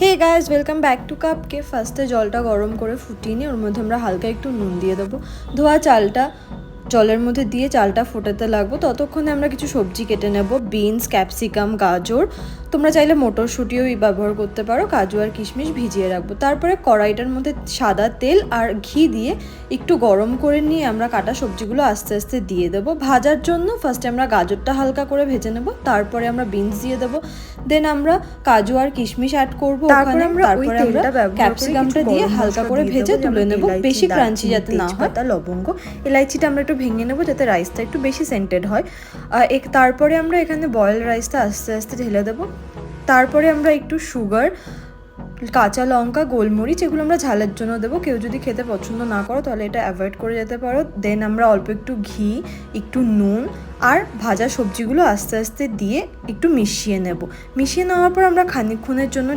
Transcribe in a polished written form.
Hey guys, welcome back to কাপকে। ফার্স্টে জলটা গরম করে ফুটিয়ে নিয়ে ওর মধ্যে আমরা হালকা একটু নুন দিয়ে দেবো। ধোয়া চালটা জলের মধ্যে দিয়ে চালটা ফোটাতে লাগবো। ততক্ষণে আমরা কিছু সবজি কেটে নেব, বিনস, ক্যাপসিকাম, গাজর। তোমরা চাইলে মটরশুঁটিও ব্যবহার করতে পারো। কাজু আর কিশমিশ ভিজিয়ে রাখবো। তারপরে কড়াইটার মধ্যে সাদা তেল আর ঘি দিয়ে একটু গরম করে নিয়ে আমরা কাটা সবজিগুলো আস্তে আস্তে দিয়ে দেবো ভাজার জন্য। ফার্স্টে আমরা গাজরটা হালকা করে ভেজে নেব, তারপরে আমরা বিনস দিয়ে দেবো, দেন আমরা কাজু আর কিশমিশ অ্যাড করবো। তারপরে আমরা ক্যাপসিকামটা দিয়ে হালকা করে ভেজে তুলে নেব, বেশি ক্রাঞ্চি যাতে না হয়। তা লবঙ্গ, এলাইচিটা আমরা একটু ভেঙে নেব যাতে রাইসটা একটু বেশি সেন্টেড হয়। তারপরে আমরা এখানে বয়েল রাইসটা আস্তে আস্তে ঢেলে দেবো। তারপরে আমরা একটু সুগার, কাঁচা লঙ্কা, গোলমরিচ এগুলো আমরা ঝালের জন্য দেবো। কেউ যদি খেতে পছন্দ না করো তাহলে এটা অ্যাভয়েড করে যেতে পারো। দেন আমরা অল্প একটু ঘি, একটু নুন আর ভাজা সবজিগুলো আস্তে আস্তে দিয়ে একটু মিশিয়ে নেব। মিশিয়ে নেওয়ার পর আমরা খানিকক্ষণের জন্য